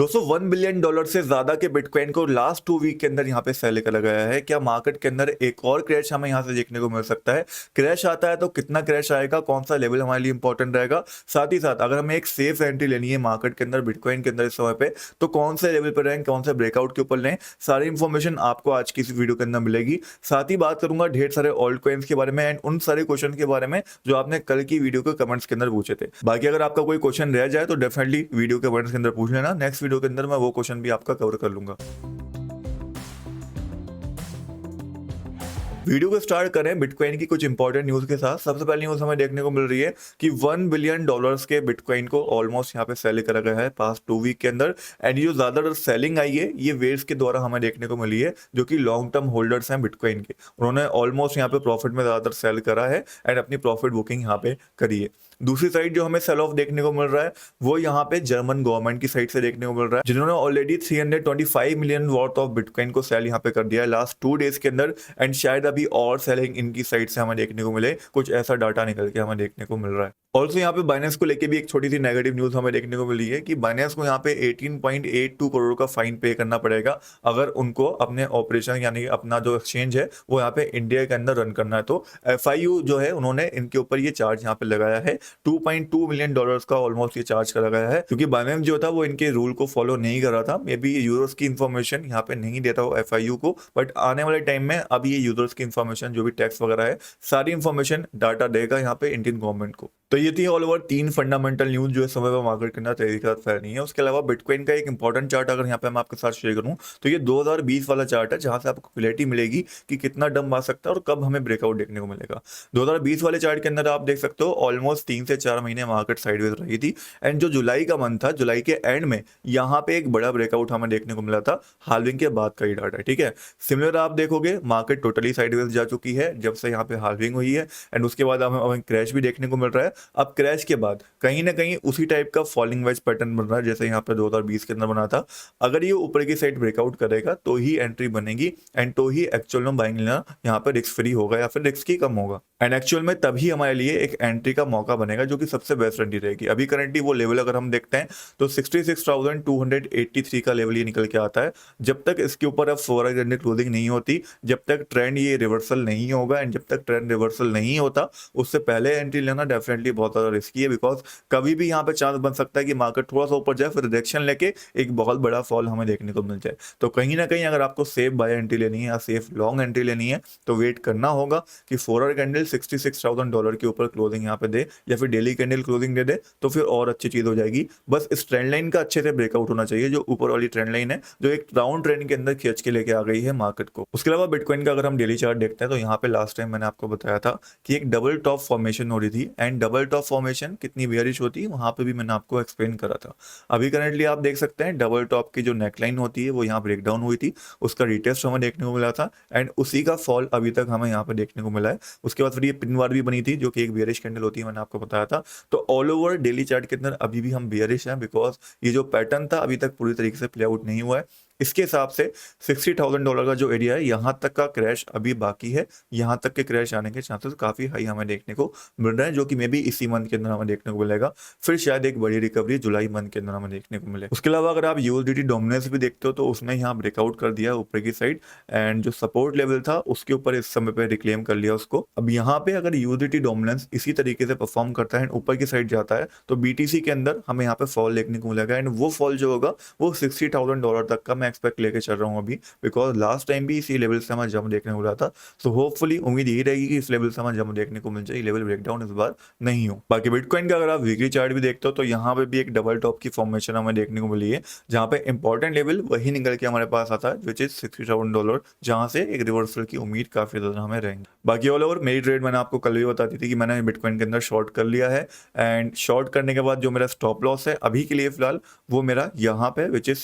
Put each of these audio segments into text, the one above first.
दोस्तों $1 बिलियन से ज्यादा के बिटकॉइन को लास्ट 2 वीक के अंदर यहाँ पे सेल करा गया है। क्या मार्केट के अंदर एक और क्रैश हमें यहाँ से देखने को मिल सकता है? क्रैश आता है तो कितना क्रैश आएगा, कौन सा लेवल हमारे लिए इंपॉर्टेंट रहेगा, साथ ही साथ अगर हमें एक सेफ एंट्री लेनी है मार्केट के अंदर बिटकॉइन के अंदर इस समय पे, तो कौन से लेवल पर रहें, कौन से ब्रेकआउट के ऊपर लें, सारी इंफॉर्मेशन आपको आज की इस वीडियो के अंदर मिलेगी। साथ ही बात करूंगा ढेर सारे ऑल्ट कॉइन्स के बारे में एंड उन सारे क्वेश्चन के बारे में जो आपने कल की वीडियो के कमेंट्स के अंदर पूछे थे। बाकी अगर आपका कोई क्वेश्चन रह जाए तो डेफिनेटली वीडियो के कमेंट्स के अंदर पूछ लेना, नेक्स्ट वीडियो के अंदर मैं वो क्वेश्चन भी आपका कवर कर लूंगा। वीडियो को स्टार्ट करें बिटकॉइन की कुछ इंपॉर्टेंट न्यूज के साथ। सबसे पहली न्यूज हमें देखने को मिल रही है कि $1 बिलियन के बिटकॉइन को ऑलमोस्ट यहाँ पे सेल करा गया है पास्ट 2 वीक के अंदर। एंड ये जो ज्यादातर सेलिंग आई है ये वेव्स के द्वारा हमें देखने को मिली है, जो कि लॉन्ग टर्म होल्डर्स हैं बिटकॉइन के। उन्होंने ऑलमोस्ट यहाँ पे प्रॉफिट में ज्यादातर सेल करा है एंड अपनी प्रॉफिट बुकिंग यहाँ पे करी है। दूसरी साइड जो हमें सेल ऑफ देखने को मिल रहा है वो यहाँ पे जर्मन गवर्नमेंट की साइड से देखने को मिल रहा है, जिन्होंने already 325 million worth of bitcoin को सेल यहाँ पे कर दिया है लास्ट 2 डेज के अंदर। एंड शायद अभी और सेलिंग इनकी साइड से हमें देखने को मिले, कुछ ऐसा डाटा निकल के हमें देखने को मिल रहा है। ऑल्सो यहाँ पे बाइनेंस को लेके भी एक छोटी सी नेगेटिव न्यूज हमें देखने को मिली है कि बाइनेंस को यहाँ पे 18.82 करोड़ का फाइन पे करना पड़ेगा अगर उनको अपने ऑपरेशन यानी अपना जो एक्सचेंज है वो यहाँ पे इंडिया के अंदर रन करना है। तो FIU जो है उन्होंने इनके ऊपर ये चार्ज यहाँ पे लगाया है। $2.2 मिलियन का ऑलमोस्ट ये चार्ज करा गया है, क्योंकि बाइनेंस जो था वो इनके रूल को फॉलो नहीं कर रहा था। मे बी यूजर्स की इन्फॉर्मेशन यहाँ पे नहीं देता हो FIU को, बट आने वाले टाइम में अब ये यूजर्स की इन्फॉर्मेशन जो भी टैक्स वगैरह है सारी इन्फॉर्मेशन डाटा देगा यहाँ पे इंडियन गवर्नमेंट को। तो ये थी ऑल ओवर 3 फंडामेंटल न्यूज जो है समय पर मार्केट के अंदर तेजी के साथ फैल रही है। उसके अलावा बिटकॉइन का एक इंपॉर्टेंट चार्ट अगर यहाँ पे मैं आपके साथ शेयर करूँ तो ये 2020 वाला चार्ट है, जहां से आपको क्लैरिटी मिलेगी कि कितना डंप आ सकता है और कब हमें ब्रेकआउट देखने को मिलेगा। 2020 वाले चार्ट के अंदर आप देख सकते हो ऑलमोस्ट 3 से 4 महीने मार्केट साइडवेज रही थी। एंड जो जुलाई का मंथ था, जुलाई के एंड में यहाँ पे एक बड़ा ब्रेकआउट हमें देखने को मिला था, हाल्विंग के बाद का ही डाटा है। ठीक है, सिमिलर आप देखोगे मार्केट टोटली साइडवेज जा चुकी है जब से यहाँ पे हाल्विंग हुई है। एंड उसके बाद हमें क्रैश भी देखने को मिल रहा है। अब क्रैश के बाद कहीं ना कहीं उसी टाइप का फॉलिंग वेज पैटर्न बन रहा है जैसे यहाँ पे 2020 के अंदर बना था। अगर ये ऊपर की साइड ब्रेकआउट करेगा तो ही एंट्री बनेगी एंड तो ही एक्चुअल में बाइंग लेना यहाँ पे रिस्क फ्री होगा या फिर रिस्क ही कम होगा। एंड एक्चुअल में तभी हमारे लिए एक एंट्री का मौका बनेगा जो कि सबसे बेस्ट एंट्री रहेगी। अभी करंटली वो लेवल अगर हम देखते हैं तो 66,283 का लेवल ये निकल के आता है। जब तक इसके ऊपर अब 4 घंटे क्लोजिंग नहीं होती, जब तक ट्रेंड ये रिवर्सल नहीं होगा एंड जब तक ट्रेंड रिवर्सल नहीं होता, उससे पहले एंट्री लेना डेफिनेटली बहुत ज्यादा रिस्की है। बिकॉज कभी भी यहाँ पे चांस बन सकता है कि मार्केट थोड़ा सा ऊपर जाए फिर रिजेक्शन लेके एक बहुत बड़ा फॉल हमें देखने को मिल जाए। तो कहीं ना कहीं अगर आपको सेफ बाय एंट्री लेनी है या सेफ लॉन्ग एंट्री लेनी है तो वेट करना होगा कि 4 आवर कैंडल $66,000 के ऊपर क्लोजिंग यहाँ पे दे या फिर डेली कैंडल क्लोजिंग दे तो फिर और अच्छी चीज हो जाएगी। बस इस ट्रेंड लाइन का अच्छे से ब्रेकआउट होना चाहिए, जो ऊपर वाली ट्रेंड लाइन है जो एक राउंड ट्रेंड के अंदर खींच के लेके आ गई है मार्केट को। उसके अलावा बिटकॉइन का अगर हम डेली चार्ट देखते हैं तो यहाँ पे लास्ट टाइम मैंने आपको बताया था कि एक डबल टॉप फॉर्मेशन हो रही थी। एंड डबल टॉप फॉर्मेशन कितनी बेयरिश होती है वहां पे भी मैंने आपको एक्सप्लेन करा था। अभी करंटली आप देख सकते हैं डबल टॉप की जो नेकलाइन होती है वो यहाँ ब्रेकडाउन हुई थी, उसका रिटेस्ट हमें देखने को मिला था एंड उसी का फॉल अभी तक हमें यहाँ पे देखने को मिला है। उसके बाद फिर ये पिन बार भी बनी थी जो कि एक बेयरिश कैंडल होती है, मैंने आपको बताया था। तो ऑल ओवर डेली चार्ट के अंदर अभी भी हम बेयरिश हैं, बिकॉज ये जो पैटर्न था अभी तक पूरी तरीके से प्ले आउट नहीं हुआ है। इसके हिसाब से $60,000 का जो एरिया है यहाँ तक का क्रैश अभी बाकी है। यहाँ तक के क्रैश आने के चांसेस काफी हाई हमें देखने को मिल रहे हैं, जो कि मे बी इसी मंथ के अंदर हमें देखने को मिलेगा। फिर शायद एक बड़ी रिकवरी जुलाई मंथ के अंदर हमें देखने को मिले। उसके अलावा अगर आप USDT डोमिनेंस भी देखते हो तो उसने यहाँ ब्रेकआउट कर दिया ऊपर की साइड एंड जो सपोर्ट लेवल था उसके ऊपर इस समय पे रिक्लेम कर लिया उसको। अब यहाँ पे अगर USDT डोमिनेंस इसी तरीके से परफॉर्म करता है ऊपर की साइड जाता है तो BTC के अंदर हमें यहाँ पे फॉल देखने को मिलेगा। एंड वो फॉल जो होगा वो $60,000 तक का मैं एक्सपेक्ट लेके चल रहा हूँ अभी, बिकॉज लास्ट टाइम भी इसी लेवल से हमें जंप देखने को मिला था। सो होपफुली उम्मीद यही रहेगी कि इस लेवल से हमें जंप देखने को मिल जाए, लेवल ब्रेकडाउन इस बार नहीं हो। बाकी बिटकॉइन का अगर आप वीकली चार्ट भी देखते हो तो यहाँ पे भी एक डबल टॉप की फॉर्मेशन हमें देखने को मिली है, जहाँ पे इंपॉर्टेंट लेवल वही निकल के हमारे पास आता है विच इज $60,000, जहाँ से एक रिवर्सल की उम्मीद काफी ज्यादा हमें रहेंगी। बाकी ऑल ओवर मेरी ट्रेड मैंने आपको कल भी बताती थी कि मैंने बिटकॉइन के अंदर शॉर्ट कर लिया है एंड शॉर्ट करने के बाद जो मेरा स्टॉप लॉस है अभी के लिए फिलहाल वो मेरा यहाँ पे विच इज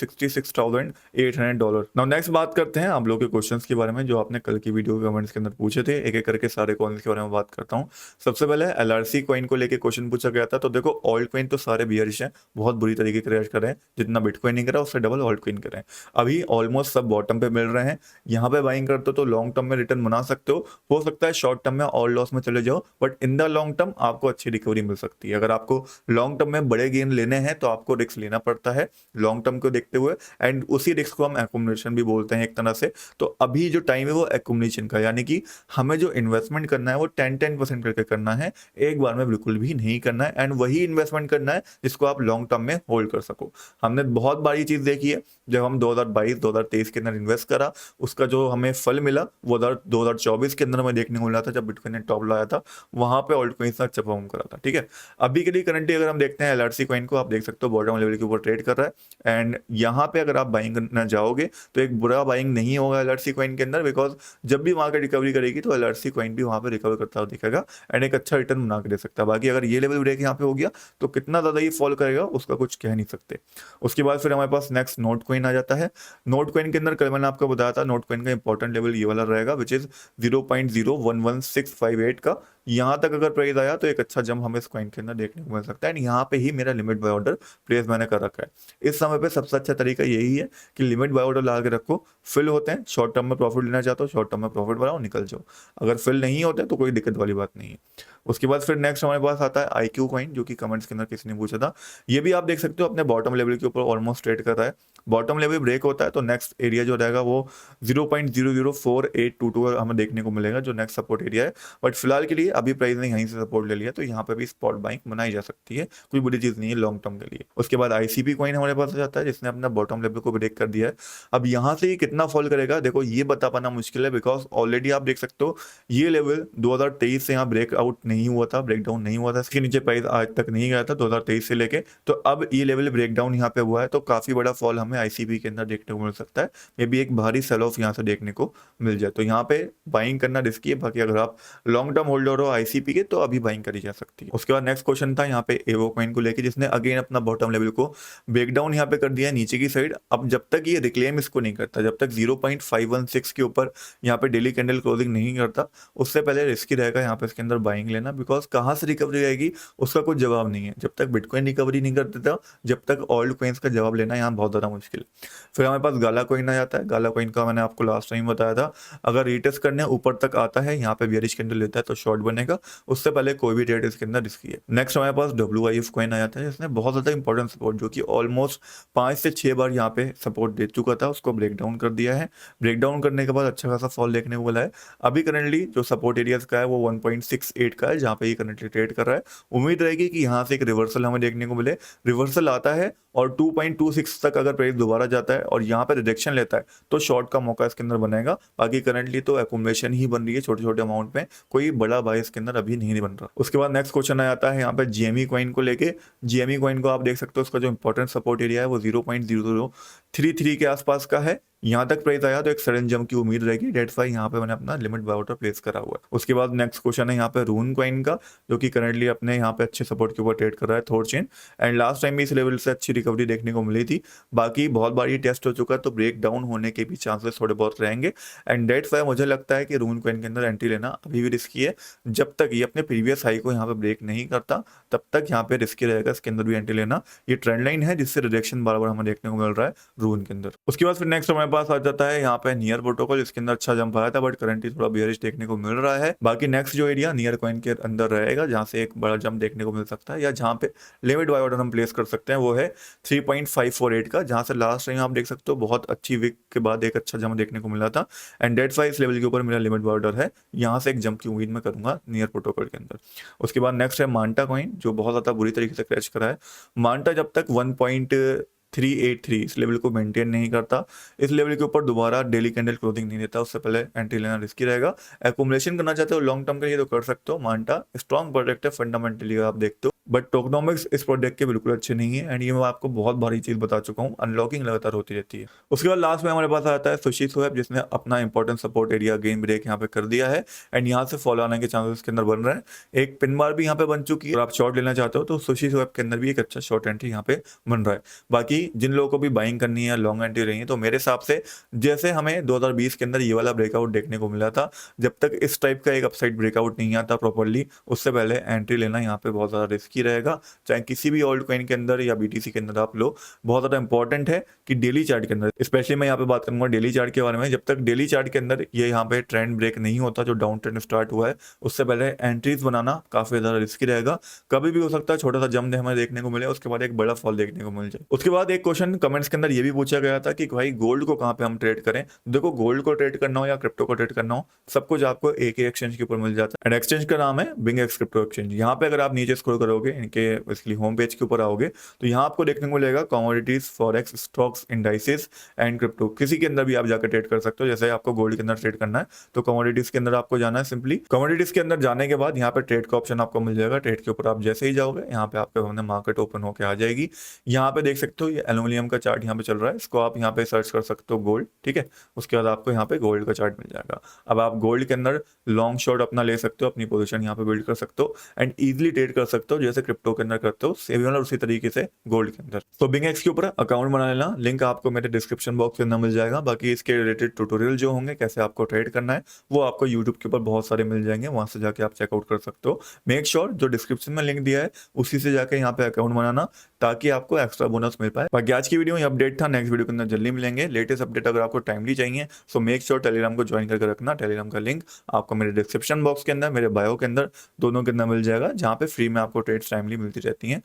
$800। नाउ नेक्स्ट बात करते हैं आप लोग के क्वेश्चंस के बारे में जो आपने कल की वीडियो के कमेंट्स के अंदर पूछे थे। एक एक करके सारे कॉइन्स के बारे में बात करता हूँ। सबसे पहले LRC कॉइन को लेके क्वेश्चन पूछा गया था। तो देखो ऑल्ट कॉइन तो सारे बियरिश हैं, बहुत बुरी तरीके से क्रैश कर रहे हैं, जितना बिटकॉइन नहीं करा उससे डबल ऑल्ट कॉइन कर रहे हैं। अभी ऑलमोस्ट सब बॉटम पे मिल रहे हैं। यहाँ पे बाइंग करते हो तो लॉन्ग टर्म में रिटर्न बना सकते हो सकता है शॉर्ट टर्म में और लॉस में चले जाओ, but in the long term आपको अच्छी रिकवरी मिल सकती है। अगर आपको लॉन्ग टर्म में बड़े गेन लेने हैं तो आपको रिस्क लेना पड़ता है लॉन्ग टर्म को देखते हुए, एंड उसी रिस्क को हम एक्यूमुलेशन भी बोलते हैं एक तरह से। तो अभी जो टाइम है वो एक्यूमुलेशन का, यानी कि हमें जो इन्वेस्टमेंट करना है वो 10% करके करना है, एक बार में बिल्कुल भी नहीं करना है, एंड वही इन्वेस्टमेंट करना है जिसको आप लॉन्ग टर्म में होल्ड कर सको। हमने बहुत बारी चीज देखी है, जब हम 2022-2023 के अंदर इन्वेस्ट करा, उसका जो हमें फल मिला वो 2024 के अंदर हमें देखने को मिला था, जब बिटकॉइन ने टॉप लाया था, वहां पे ऑल्ट कॉइन अच्छा परफॉर्म करा था। ठीक है, अभी के लिए करंटली अगर हम देखते हैं LRC कॉइन को, आप देख सकते हो बॉटम लेवल के ऊपर ट्रेड कर रहा है, एंड यहाँ पे अगर आप बाइंग करना जाओगे तो एक बुरा बाइंग नहीं होगा LRC कॉइन के अंदर, बिकॉज जब भी मार्केट रिकवरी करेगी तो LRC कॉइन भी वहां पे रिकवर करता हुआ दिखेगा एंड एक अच्छा रिटर्न बना के दे सकता है। बाकी अगर ये लेवल ब्रेक यहाँ पे हो गया तो कितना ज्यादा ये फॉल करेगा उसका कुछ कह नहीं सकते। उसके बाद फिर हमारे पास नेक्स्ट नोट कॉइन आ जाता है। नोट कॉइन के अंदर कल मैंने आपको बताया था नोट कॉइन का इंपॉर्टेंट लेवल ये वाला रहेगा, विच इज 0.011658 का। यहाँ तक अगर प्राइस आया तो एक अच्छा जंप हमें इस कॉइन के अंदर देखने को मिल सकता है, एंड यहाँ पे ही मेरा लिमिट बाय ऑर्डर प्लेस मैंने कर रखा है। इस समय पे सबसे अच्छा तरीका यही है कि लिमिट बाय ऑर्डर ला के रखो, फिल होते हैं शॉर्ट टर्म में प्रॉफिट लेना चाहते हो शॉर्ट टर्म में प्रॉफिट बनाओ निकल जाओ, अगर फिल नहीं होते तो कोई दिक्कत वाली बात नहीं है। उसके बाद फिर नेक्स्ट हमारे पास आता है IQ कॉइन, जो कि कमेंट्स के अंदर किसी ने पूछा था। ये भी आप देख सकते हो अपने बॉटम लेवल के ऊपर ऑलमोस्ट ट्रेड कर रहा है। बॉटम लेवल ब्रेक होता है तो नेक्स्ट एरिया जो रहेगा वो 0.00482 हमें देखने को मिलेगा, जो नेक्स्ट सपोर्ट एरिया है। बट फिलहाल के लिए अभी प्राइस ने यहीं से सपोर्ट ले लिया, तो यहाँ पे भी स्पॉट बाइंग बनाई जा सकती है, कोई बुरी चीज नहीं है लॉन्ग टर्म के लिए। उसके बाद ICP कॉइन हमारे पास आ जाता है, जिसने अपना बॉटम लेवल को ब्रेक कर दिया है। अब यहाँ से ये कितना फॉल करेगा देखो ये बता पाना मुश्किल है, बिकॉज ऑलरेडी आप देख सकते हो ये लेवल 2023 से यहाँ ब्रेकआउट नहीं हुआ था, ब्रेकडाउन नहीं हुआ था, इसके नीचे प्राइस आज तक नहीं गया था 2023 से लेके। तो अब ये लेवल ब्रेकडाउन यहाँ पे हुआ है, तो काफी बड़ा फॉल हमें ICP के अंदर देखने को मिल सकता है। मे भी एक भारी सेल ऑफ यहाँ से देखने को मिल जाए, तो यहाँ पे बाइंग करना रिस्की है। बाकी अगर आप लॉन्ग टर्म होल्डर हो ICP के तो अभी बाइंग करी जा सकती है। उसके बाद नेक्स्ट क्वेश्चन था यहाँ पे एवो कॉइन को लेके, जिसने अगेन अपना बॉटम लेवल को ब्रेकडाउन यहाँ पे कर दिया है नीचे की साइड। अब जब तक ये रिक्लेम इसको नहीं करता, जब तक 0.516 के ऊपर यहाँ पे डेली कैंडल क्लोजिंग नहीं करता, उससे पहले रिस्की रहेगा यहाँ पे इसके अंदर बाइंग लेना, बिकॉज कहाँ से रिकवरी आएगी उसका कुछ जवाब नहीं है। जब तक बिटकॉइन रिकवरी नहीं कर देता, जब तक ऑल्ट कॉइन्स का जवाब लेना यहाँ बहुत ज़्यादा मुश्किल। फिर हमारे पास गाला कॉइन आ जाता है। गाला कॉइन का मैंने आपको लास्ट टाइम बताया था, अगर रिटेस्ट करने ऊपर तक आता है, यहाँ पे बेयरिश कैंडल लेता है तो शॉर्ट बनेगा, उससे पहले कोई भी ट्रेड इसके अंदर रिस्की है। नेक्स्ट हमारे पास WIF कॉइन आ जाता है, जिसने बहुत ज़्यादा इंपॉर्टेंट सपोर्ट, जो कि ऑलमोस्ट 5 से 6 बार यहाँ पे सपोर्ट दे चुका था, उसको ब्रेक डाउन कर दिया है। ब्रेक डाउन करने के बाद अच्छा खासा फॉल देखने को मिला है। अभी करंटली जो सपोर्ट एरियाज का है वो 1.68 का है, जहाँ पे ये करंटली ट्रेड कर रहा है। उम्मीद रहेगी कि यहाँ से एक रिवर्सल हमें देखने को मिले। रिवर्सल आता है और 2.26 तक अगर प्राइस दोबारा जाता है और यहाँ पे रिजेक्शन लेता है तो शॉर्ट का मौका इसके अंदर बनेगा। बाकी करंटली तो एक्यूमुलेशन ही बन रही है छोटे छोटे अमाउंट में, कोई बड़ा बाय इसके अंदर अभी नहीं बन रहा। उसके बाद नेक्स्ट क्वेश्चन आ जाता है यहाँ पे GME कॉइन को लेके। GME कॉइन को आप देख सकते हो, उसका जो इंपॉर्टेंट सपोर्ट एरिया है वो 0.0033 के आसपास का है। यहाँ तक प्राइस आया तो एक सडन जंप की उम्मीद रहेगी, डेट्स वाई यहाँ पे मैंने अपना लिमिट बाय ऑर्डर प्लेस करा हुआ है। उसके बाद नेक्स्ट क्वेश्चन है यहाँ पे रून कॉइन का, जो कि करंटली अपने यहाँ पे अच्छे सपोर्ट के ऊपर ट्रेड कर रहा है थोर चेन, एंड लास्ट टाइम भी इस लेवल से अच्छी रिकवरी देखने को मिली थी। बाकी बहुत बार ये टेस्ट हो चुका है तो ब्रेक डाउन होने के भी चांसेस थोड़े बहुत रहेंगे, एंड डेट्स वाई मुझे लगता है कि रून कॉइन के अंदर एंट्री लेना अभी भी रिस्की है। जब तक ये अपने प्रीवियस हाई को यहाँ पे ब्रेक नहीं करता तब तक यहाँ पे रिस्की रहेगा इसके अंदर भी एंट्री लेना। ये ट्रेंड लाइन है जिससे रिजेक्शन बार बार हमें देखने को मिल रहा है रून के अंदर। उसके बाद फिर नेक्स्ट हमारे पास आ जाता है यहाँ पे नियर प्रोटोकॉल, इसके अंदर अच्छा जंप आया था बट करंटली थोड़ा बेयरिश देखने को मिल रहा है। बाकी नेक्स्ट जो एरिया नियर कॉइन के अंदर रहेगा जहां से एक बड़ा जंप देखने को मिल सकता है, या जहां पे लिमिट बाय ऑर्डर हम प्लेस कर सकते हैं, वो है 3.548 का, जहां से लास्ट टाइम आप देख सकते हो बहुत अच्छी वीक के बाद एक अच्छा जंप देखने को मिला था, एंड डेट्स वाई इस लेवल के ऊपर मेरा लिमिट बाय ऑर्डर है। यहाँ से एक जंप की उम्मीद मैं करूंगा नियर प्रोटोकॉल के अंदर। उसके बाद नेक्स्ट है मांटा कॉइन, जो बहुत ज्यादा बुरी तरीके से क्रैश करा है। मांटा जब तक 1.383 इस लेवल को मेंटेन नहीं करता, इस लेवल के ऊपर दोबारा डेली कैंडल क्लोजिंग नहीं देता, उससे पहले एंट्री लेना रिस्की रहेगा। एक्यूमुलेशन करना चाहते हो लॉन्ग टर्म के लिए तो कर सकते हो। मांटा स्ट्रॉन्ग प्रोडक्ट है फंडामेंटली, आप देखते हो बट टोकनॉमिक्स इस प्रोडक्ट के बिल्कुल अच्छे नहीं है, एंड ये मैं आपको बहुत भारी चीज बता चुका हूँ, अनलॉकिंग लगातार होती रहती है। उसके बाद लास्ट में हमारे पास आता है सुशी स्वैप, जिसने अपना important support area game break यहाँ पे कर दिया है, एंड यहाँ से फॉलो आने के चांसेस के अंदर बन रहे हैं। एक पिन बार भी यहाँ पे बन चुकी है, अगर आप शॉर्ट लेना चाहते हो तो सुशी स्वैप के अंदर भी एक अच्छा शॉर्ट एंट्री यहाँ पे बन रहा है। बाकी जिन लोगों को भी बाइंग करनी है, लॉन्ग एंट्री रही है, तो मेरे हिसाब से जैसे हमें 2020 के अंदर ये वाला ब्रेकआउट देखने को मिला था, जब तक इस टाइप का एक अपसाइड ब्रेकआउट नहीं आता प्रॉपर्ली, उससे पहले एंट्री लेना यहाँ पे बहुत ज़्यादा रिस्की रहेगा। चाहे किसी भी ऑल्ट कॉइन के अंदर या बीटीसी के अंदर आप लो, बहुत ज़्यादा इंपॉर्टेंट है कि डेली चार्ट के अंदर, स्पेशली मैं यहाँ पे बात करूंगा डेली चार्ट के बारे में, जब तक डेली चार्ट के अंदर ये यहाँ पे ट्रेंड ब्रेक नहीं होता, जो डाउन ट्रेंड स्टार्ट हुआ है, उससे पहले एंट्रीज बनाना काफी ज्यादा रिस्की रहेगा। कभी भी हो सकता है छोटा सा जंप हमें देखने को मिले, उसके बाद एक बड़ा फॉल देखने को मिल जाए। उसके बाद एक क्वेश्चन कमेंट्स के अंदर ये भी पूछा गया था कि भाई गोल्ड को कहाँ पे हम ट्रेड करें। देखो, गोल्ड को ट्रेड करना हो या क्रिप्टो को ट्रेड करना हो, सब कुछ आपको एक ही एक्सचेंज के ऊपर मिल जाता है, एंड एक्सचेंज का नाम है बिंगएक्स क्रिप्टो एक्सचेंज। यहाँ पे अगर आप नीचे स्क्रॉल करोगे, इनके बेसिकली होम पेज के ऊपर आओगे, तो यहाँ आपको देखने को मिलेगा commodities, forex, stocks, indices and crypto. किसी के अंदर भी आप जाकर ट्रेड कर सकते हो। जैसे आपको गोल्ड के अंदर ट्रेड करना है तो कमोडिटीज के अंदर आपको जाना है। सिंपली कमोडिटीज के अंदर जाने के बाद यहाँ पे ट्रेड का ऑप्शन आपको मिल जाएगा। ट्रेड के ऊपर आप जैसे ही जाओगे, यहाँ पे आपके सामने मार्केट ओपन होकर आ जाएगी। यहाँ पे देख सकते हो ये एल्यूमिनियम का चार्ट यहाँ पे चल रहा है, इसको आप यहाँ पे सर्च कर सकते हो गोल्ड, ठीक है। उसके बाद आपको यहाँ पे गोल्ड का चार्ट मिल जाएगा। अब आप गोल्ड के अंदर लॉन्ग शॉर्ट अपना ले सकते हो, अपनी पोजीशन यहाँ पे बिल्ड कर सकते हो, एंड इजीली ट्रेड कर सकते हो जैसे क्रिप्टो के अंदर करते हो, सिमिलर उसी तरीके से गोल्ड के अंदर। तो बिंगएक्स के ऊपर अकाउंट बना लेना, लिंक आपको मेरे डिस्क्रिप्शन बॉक्स के अंदर मिल जाएगा। बाकी इसके रिलेटेड ट्यूटोरियल जो होंगे कैसे आपको ट्रेड करना है, वो आपको यूट्यूब के ऊपर बहुत सारे मिल जाएंगे, वहां से जाके आप चेकआउट कर सकते हो। मेक श्योर जो डिस्क्रिप्शन में लिंक दिया है उसी से जाके यहाँ पे अकाउंट बनाना, ताकि आपको एक्स्ट्रा बोनस मिल पाए। बाकी आज की वीडियो ये अपडेट था, नेक्स्ट वीडियो के अंदर जल्दी मिलेंगे। लेटेस्ट अपडेट अगर आपको टाइमली चाहिए, सो मेक श्योर टेलीग्राम को ज्वाइन करके रखना। टेलीग्राम का लिंक आपको मेरे डिस्क्रिप्शन बॉक्स के अंदर, मेरे बायो के अंदर, दोनों के अंदर मिल जाएगा, जहाँ पे फ्री में आपको ट्रेड्स टाइमली मिलती रहती हैं।